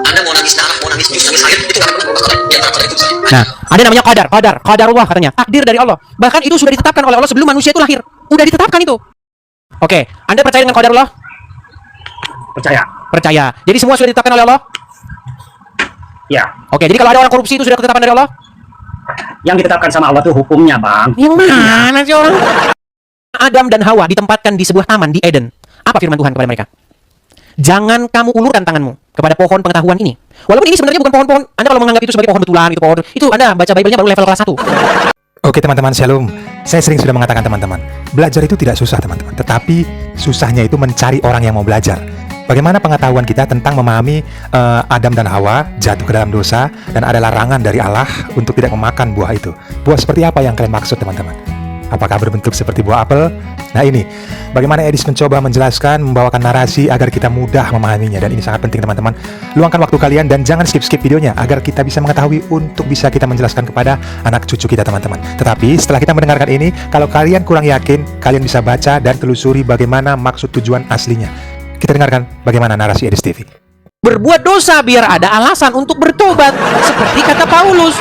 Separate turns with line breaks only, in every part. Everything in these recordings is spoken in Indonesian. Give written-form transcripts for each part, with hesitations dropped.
Anda mau nangis darah, mau nangis jus, nangis air, itu nggak perlu berubah. Di antara itu saja.
Nah, ada namanya qadarullah katanya, takdir dari Allah. Bahkan itu sudah ditetapkan oleh Allah sebelum manusia itu lahir. Udah ditetapkan itu. Oke, Anda percaya dengan qadarullah?
Percaya.
Percaya. Jadi semua sudah ditetapkan oleh Allah?
Ya.
Oke, jadi kalau ada orang korupsi itu sudah ditetapkan dari Allah?
Yang ditetapkan sama Allah tuh hukumnya, Bang.
Yang mana sih orang? Adam dan Hawa ditempatkan di sebuah taman di Eden. Apa firman Tuhan kepada mereka? Jangan kamu ulurkan tanganmu kepada pohon pengetahuan ini. Walaupun ini sebenarnya bukan pohon-pohon. Anda kalau menganggap itu sebagai pohon betulan, itu Anda baca Bible-nya baru level kelas 1.
Oke teman-teman, shalom. Saya sering sudah mengatakan teman-teman, belajar itu tidak susah teman-teman. Tetapi susahnya itu mencari orang yang mau belajar. Bagaimana pengetahuan kita tentang memahami Adam dan Hawa jatuh ke dalam dosa dan ada larangan dari Allah untuk tidak memakan buah itu. Buah seperti apa yang kalian maksud teman-teman? Apakah berbentuk seperti buah apel? Nah ini, bagaimana Edis mencoba menjelaskan, membawakan narasi agar kita mudah memahaminya. Dan ini sangat penting teman-teman. Luangkan waktu kalian dan jangan skip-skip videonya agar kita bisa mengetahui untuk bisa kita menjelaskan kepada anak cucu kita teman-teman. Tetapi setelah kita mendengarkan ini, kalau kalian kurang yakin, kalian bisa baca dan telusuri bagaimana maksud tujuan aslinya. Kita dengarkan bagaimana narasi Edis TV.
Berbuat dosa biar ada alasan untuk bertobat. Seperti kata Paulus.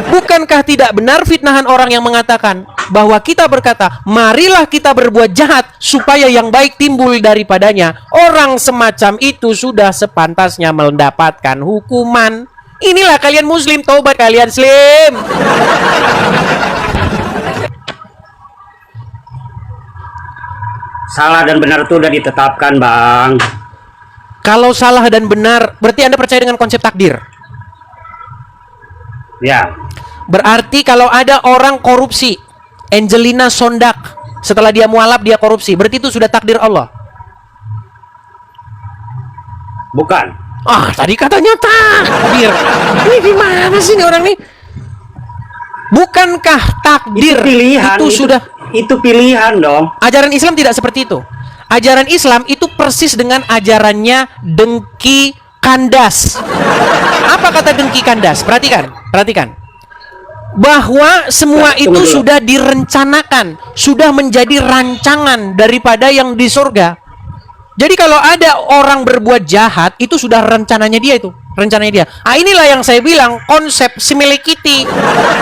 Bukankah tidak benar fitnahan orang yang mengatakan bahwa kita berkata, marilah kita berbuat jahat supaya yang baik timbul daripadanya. Orang semacam itu sudah sepantasnya mendapatkan hukuman. Inilah kalian muslim, taubat kalian slim.
Salah dan benar itu udah ditetapkan, Bang.
Kalau salah dan benar, berarti Anda percaya dengan konsep takdir?
Ya.
Berarti kalau ada orang korupsi, Angelina Sondak, setelah dia mualaf dia korupsi, berarti itu sudah takdir Allah?
Bukan.
Tadi katanya takdir. Ini gimana sih nih orang nih? Bukankah takdir
itu pilihan,
itu sudah...
Itu pilihan dong.
Ajaran Islam tidak seperti itu. Ajaran Islam itu persis dengan ajarannya Dengki Kandas. Apa kata Dengki Kandas? Perhatikan. Bahwa semua itu sudah direncanakan, sudah menjadi rancangan daripada yang di surga. Jadi kalau ada orang berbuat jahat, itu sudah rencananya dia itu. Inilah yang saya bilang konsep similitude,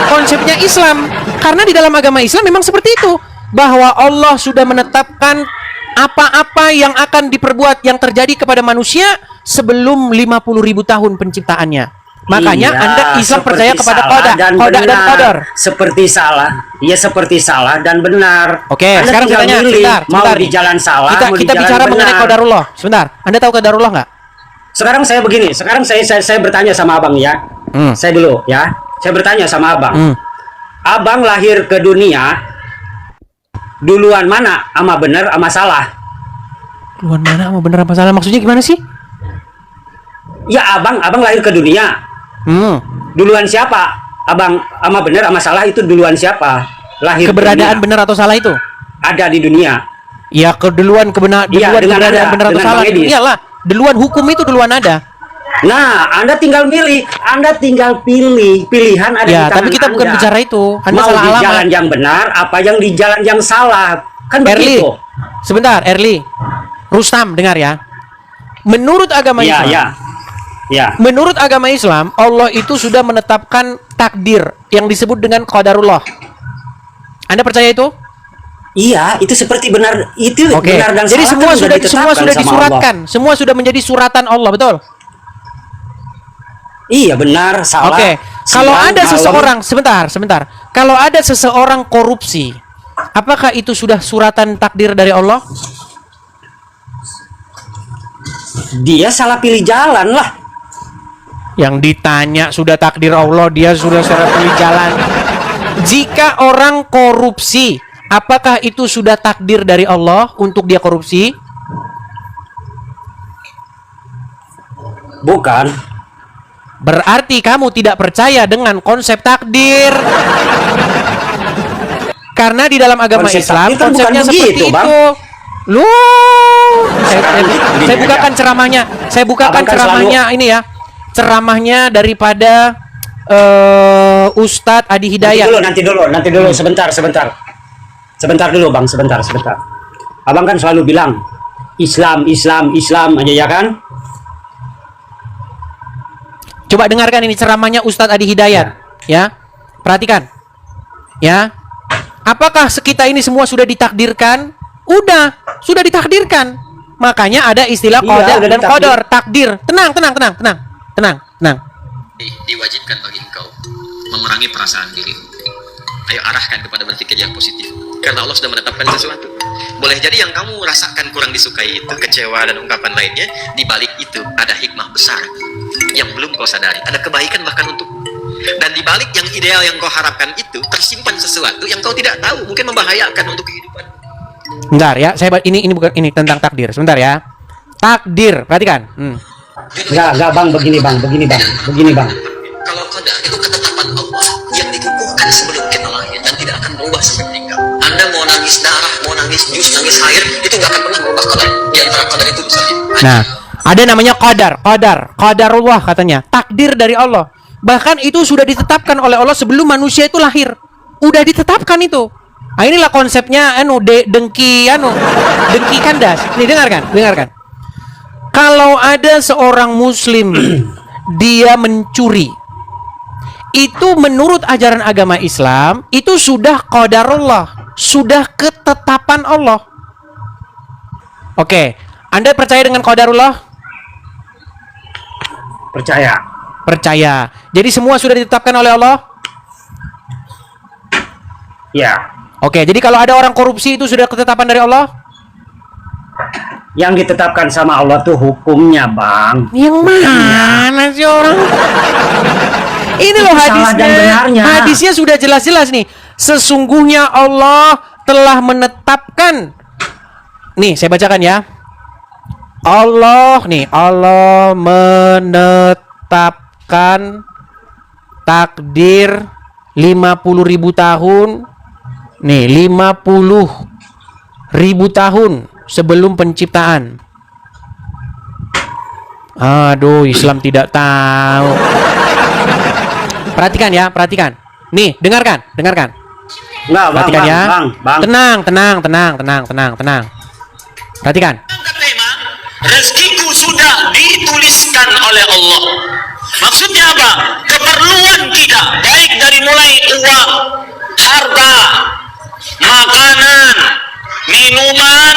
konsepnya Islam. Karena di dalam agama Islam memang seperti itu, bahwa Allah sudah menetapkan apa-apa yang akan diperbuat yang terjadi kepada manusia sebelum 50.000 tahun penciptaannya. Makanya Anda Islam percaya kepada qada dan qadar.
Seperti salah, ya seperti salah dan benar.
Oke,
Anda
sekarang saya tanya, sebentar
di jalan salah,
kita bicara mengenai qadarullah. Sebentar, Anda tahu qadarullah nggak?
Sekarang saya begini, saya bertanya sama abang ya. Saya dulu ya, saya bertanya sama abang. Abang lahir ke dunia, duluan mana ama benar ama salah?
Duluan mana ama benar ama salah? Maksudnya gimana sih?
Ya abang lahir ke dunia. Duluan siapa? Abang ama benar ama salah itu duluan siapa? Lahir
keberadaan benar atau salah itu
ada di dunia.
Ya keberadaan benar atau salah. Iyalah, duluan hukum itu duluan ada.
Nah, Anda tinggal pilih. Pilihan ada di tangan.
Tapi kita bukan
Anda.
bicara itu. Anda
mau
salah
di
alamat.
jalan yang benar apa yang di jalan yang salah? Kan
Erli,
begitu.
sebentar, Erli. Rustam, dengar ya. Menurut agama Islam.
Ya.
Menurut agama Islam, Allah itu sudah menetapkan takdir yang disebut dengan qadarullah. Anda percaya itu?
Iya, itu seperti benar itu benar dan
jadi
salah.
Jadi semua sudah disuratkan, semua sudah menjadi suratan Allah, betul?
Iya, benar, salah.
Kalau ada seseorang, sebentar. Kalau ada seseorang korupsi, apakah itu sudah suratan takdir dari Allah?
Dia salah pilih jalan lah.
Yang ditanya sudah takdir Allah, dia sudah salah pilih jalan. Jika orang korupsi, apakah itu sudah takdir dari Allah untuk dia korupsi?
Bukan.
Berarti kamu tidak percaya dengan konsep takdir. Karena di dalam agama Islam konsepnya seperti itu. Saya bukakan ceramahnya. Saya bukakan ceramahnya ini ya. Ceramahnya daripada Ustadz Adi Hidayat.
Nanti dulu, sebentar dulu Bang, sebentar. Abang kan selalu bilang Islam aja ya kan?
Coba dengarkan ini ceramahnya Ustadz Adi Hidayat. Ya, perhatikan. Ya, apakah kita ini semua sudah ditakdirkan? Sudah ditakdirkan. Makanya ada istilah qada dan qadar, takdir. Tenang.
Diwajibkan bagi engkau memerangi perasaan diri. Ayo arahkan kepada berpikir yang positif. Karena Allah sudah menetapkan sesuatu. Boleh jadi yang kamu rasakan kurang disukai itu, kecewa dan ungkapan lainnya, di balik itu ada hikmah besar yang belum kau sadari. Ada kebaikan bahkan untukmu. Dan di balik yang ideal yang kau harapkan itu tersimpan sesuatu yang kau tidak tahu, mungkin membahayakan untuk kehidupan.
Bentar ya, ini bukan ini tentang takdir. Sebentar ya. Takdir, perhatikan.
Enggak bang, begini bang.
Kalau qadar itu ketetapan Allah yang dikukuhkan sebelum kita lahir dan tidak akan berubah sampai meninggal. Anda mau nangis darah, mau nangis jus, nangis air, itu nggak akan pernah berubah qadar. Di antara qadar itu misalnya.
Nah, ada namanya qadarullah katanya, takdir dari Allah. Bahkan itu sudah ditetapkan oleh Allah sebelum manusia itu lahir. Udah ditetapkan itu. Nah, inilah konsepnya dengki kandas. Nih dengarkan. Kalau ada seorang muslim dia mencuri, itu menurut ajaran agama Islam itu sudah qadarullah, sudah ketetapan Allah. Oke, Anda percaya dengan qadarullah? Percaya. Jadi semua sudah ditetapkan oleh Allah?
Ya.
Oke, jadi kalau ada orang korupsi itu sudah ketetapan dari Allah?
Yang ditetapkan sama Allah tuh hukumnya, Bang.
Yang mana sih orang? Ini loh
salah dan benarnya.
Hadisnya sudah jelas-jelas nih. Sesungguhnya Allah telah menetapkan. Nih, saya bacakan ya. Allah menetapkan takdir 50.000 tahun. Nih, 50.000 tahun sebelum penciptaan. Aduh, Islam tidak tahu. Perhatikan ya, perhatikan. Nih, dengarkan.
Enggak,
Perhatikan ya.
Bang.
Tenang. Perhatikan.
Tema, rezekiku sudah dituliskan oleh Allah. Maksudnya apa? Keperluan kita, baik dari mulai uang, harta, makanan, minuman,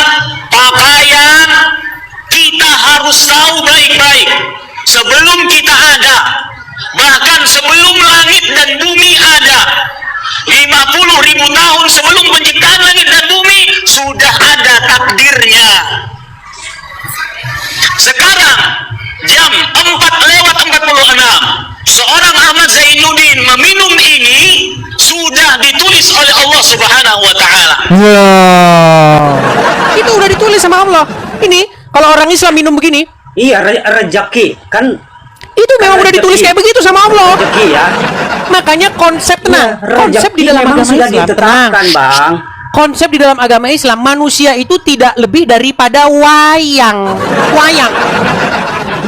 pakaian, kita harus tahu baik-baik sebelum kita ada, bahkan sebelum langit dan bumi ada. 50.000 tahun sebelum penciptaan langit dan bumi sudah ada takdirnya. Sekarang jam 4:46 seorang Ahmad Zainuddin meminum ini sudah ditulis oleh Allah Subhanahu wa taala.
Wow. Itu udah ditulis sama Allah. Ini kalau orang Islam minum begini,
Iya, rezeki kan
itu memang udah ditulis kayak begitu sama Allah.
rezeki ya.
Makanya konsep tenang, konsep di
Rezeki
dalam
memang
agama
sudah
Islam
ditetapkan, Bang.
Konsep di dalam agama Islam, manusia itu tidak lebih daripada wayang.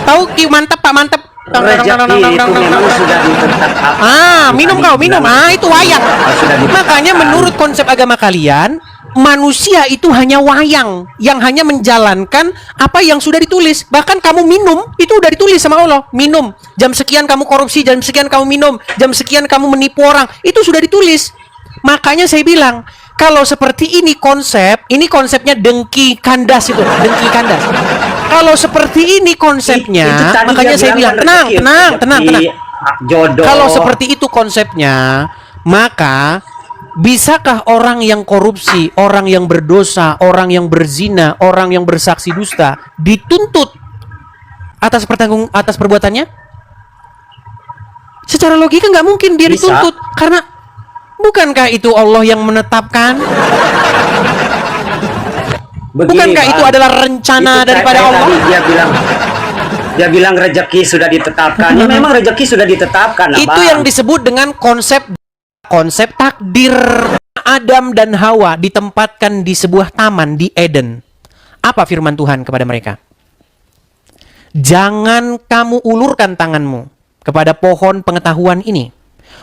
Tahu Ki Mantep, Pak Mantep?
Rezeki itu memang sudah ditetapkan.
Minum kau, minum. Itu wayang.
Sudah ditetapkan.
Makanya menurut konsep agama kalian, manusia itu hanya wayang yang hanya menjalankan apa yang sudah ditulis. Bahkan kamu minum itu udah ditulis sama Allah. Minum jam sekian kamu korupsi, jam sekian kamu minum, jam sekian kamu menipu orang, itu sudah ditulis. Makanya saya bilang, kalau seperti ini konsepnya dengki kandas itu, dengki kandas. Kalau seperti ini konsepnya, makanya saya bilang tenang.
Jodoh.
Kalau seperti itu konsepnya, maka bisakah orang yang korupsi, orang yang berdosa, orang yang berzina, orang yang bersaksi dusta dituntut atas perbuatannya? Secara logika nggak mungkin dia
Bisa.
dituntut, karena bukankah itu Allah yang menetapkan? Bukankah itu adalah rencana daripada Allah?
Tadi dia bilang rezeki sudah ditetapkan. Ya memang rezeki sudah ditetapkan,
Itu
Bang.
yang disebut dengan konsep takdir. Adam dan Hawa ditempatkan di sebuah taman di Eden. Apa firman Tuhan kepada mereka? Jangan kamu ulurkan tanganmu kepada pohon pengetahuan ini.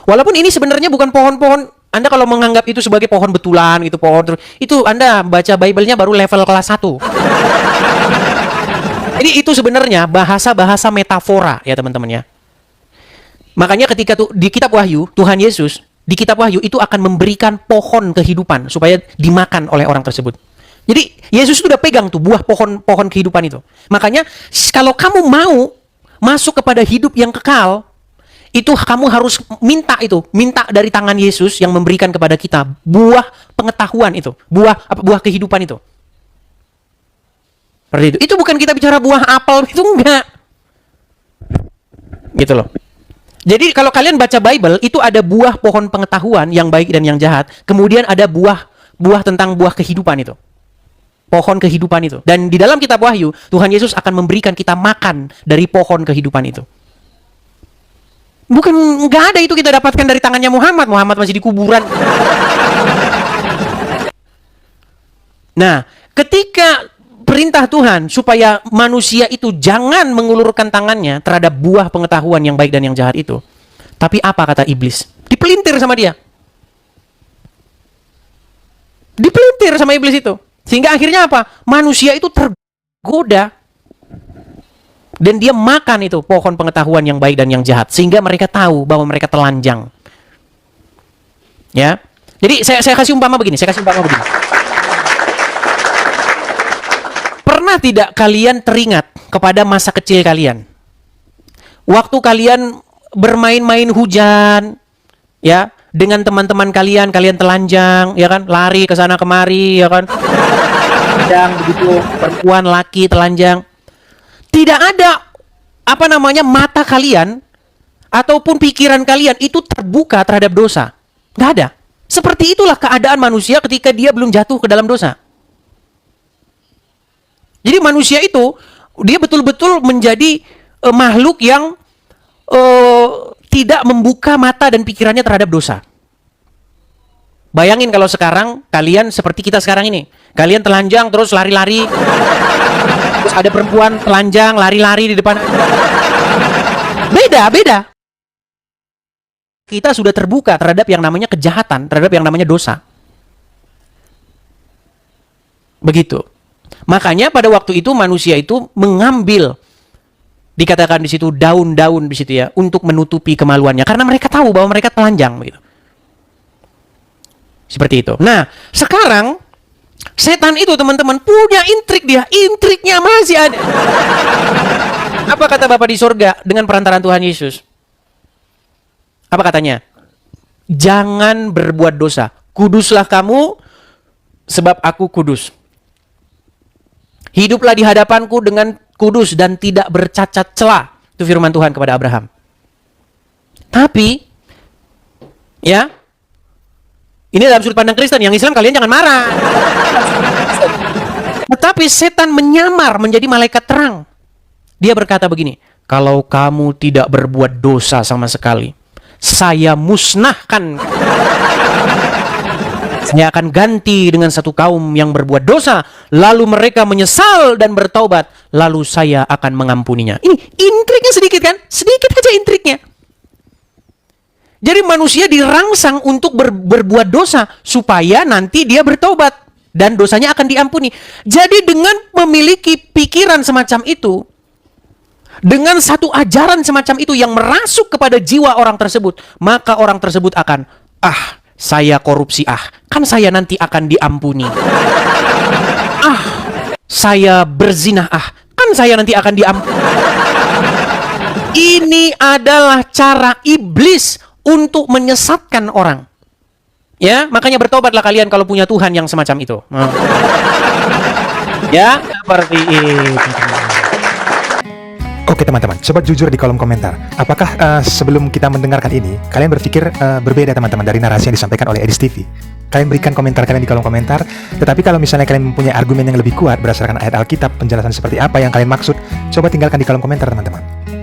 Walaupun ini sebenarnya bukan pohon-pohon, Anda kalau menganggap itu sebagai pohon betulan, itu Anda baca Bible-nya baru level kelas 1. Jadi itu sebenarnya bahasa-bahasa metafora ya teman-teman ya. Makanya ketika di kitab Wahyu, Tuhan Yesus di kitab Wahyu itu akan memberikan pohon kehidupan supaya dimakan oleh orang tersebut. Jadi Yesus sudah pegang tuh buah pohon kehidupan itu. Makanya kalau kamu mau masuk kepada hidup yang kekal, itu kamu harus minta dari tangan Yesus yang memberikan kepada kita buah pengetahuan itu, buah kehidupan itu. Seperti itu. Itu bukan kita bicara buah apel, itu enggak. Gitu loh. Jadi kalau kalian baca Bible, itu ada buah pohon pengetahuan yang baik dan yang jahat. Kemudian ada buah tentang buah kehidupan itu. Pohon kehidupan itu. Dan di dalam kitab Wahyu, Tuhan Yesus akan memberikan kita makan dari pohon kehidupan itu. Nggak ada itu kita dapatkan dari tangannya Muhammad. Muhammad masih di kuburan. Nah, ketika perintah Tuhan supaya manusia itu jangan mengulurkan tangannya terhadap buah pengetahuan yang baik dan yang jahat itu. Tapi apa kata iblis? Dipelintir sama dia. Dipelintir sama iblis itu. Sehingga akhirnya apa? Manusia itu tergoda. Dan dia makan itu pohon pengetahuan yang baik dan yang jahat. Sehingga mereka tahu bahwa mereka telanjang. Ya. Jadi saya kasih umpama begini. Pernah tidak kalian teringat kepada masa kecil kalian? Waktu kalian bermain-main hujan, ya, dengan teman-teman kalian telanjang, ya kan, lari ke sana kemari, ya kan, telanjang begitu, perempuan, laki, telanjang. Tidak ada, mata kalian ataupun pikiran kalian itu terbuka terhadap dosa. Nggak ada. Seperti itulah keadaan manusia ketika dia belum jatuh ke dalam dosa. Jadi manusia itu, dia betul-betul menjadi makhluk yang tidak membuka mata dan pikirannya terhadap dosa. Bayangin kalau sekarang, kalian seperti kita sekarang ini. Kalian telanjang terus lari-lari. Terus ada perempuan telanjang, lari-lari di depan. Beda. Kita sudah terbuka terhadap yang namanya kejahatan, terhadap yang namanya dosa. Begitu. Makanya pada waktu itu manusia itu mengambil, dikatakan di situ daun-daun di situ ya, untuk menutupi kemaluannya karena mereka tahu bahwa mereka telanjang begitu. Seperti itu. Nah, sekarang setan itu teman-teman punya intrik dia, intriknya masih ada. Apa kata Bapa di surga dengan perantaraan Tuhan Yesus? Apa katanya? Jangan berbuat dosa. Kuduslah kamu sebab aku kudus. Hiduplah di hadapanku dengan kudus dan tidak bercacat celah. Itu firman Tuhan kepada Abraham. Tapi, ya, ini dalam sudut pandang Kristen. Yang Islam kalian jangan marah. Tetapi setan menyamar menjadi malaikat terang. Dia berkata begini, kalau kamu tidak berbuat dosa sama sekali, saya musnahkan. Saya akan ganti dengan satu kaum yang berbuat dosa, lalu mereka menyesal dan bertaubat, lalu saya akan mengampuninya. Ini intriknya sedikit kan? Sedikit aja intriknya. Jadi manusia dirangsang untuk berbuat dosa supaya nanti dia bertobat dan dosanya akan diampuni. Jadi dengan memiliki pikiran semacam itu, dengan satu ajaran semacam itu yang merasuk kepada jiwa orang tersebut, maka orang tersebut akan, saya korupsi, kan saya nanti akan diampuni. Saya berzina, kan saya nanti akan diampuni. Ini adalah cara iblis untuk menyesatkan orang. Ya, makanya bertobatlah kalian kalau punya Tuhan yang semacam itu. Ya, seperti itu.
Oke teman-teman, coba jujur di kolom komentar. Apakah sebelum kita mendengarkan ini, kalian berpikir berbeda teman-teman dari narasi yang disampaikan oleh Edis TV? Kalian berikan komentar kalian di kolom komentar. Tetapi kalau misalnya kalian mempunyai argumen yang lebih kuat berdasarkan ayat Alkitab, penjelasan seperti apa yang kalian maksud, coba tinggalkan di kolom komentar teman-teman.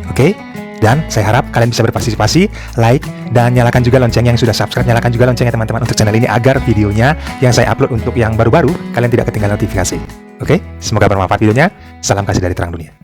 Oke? Dan saya harap kalian bisa berpartisipasi, like, dan nyalakan juga lonceng yang sudah subscribe. Nyalakan juga loncengnya teman-teman untuk channel ini agar videonya yang saya upload untuk yang baru-baru, kalian tidak ketinggalan notifikasi. Oke? Semoga bermanfaat videonya. Salam kasih dari terang dunia.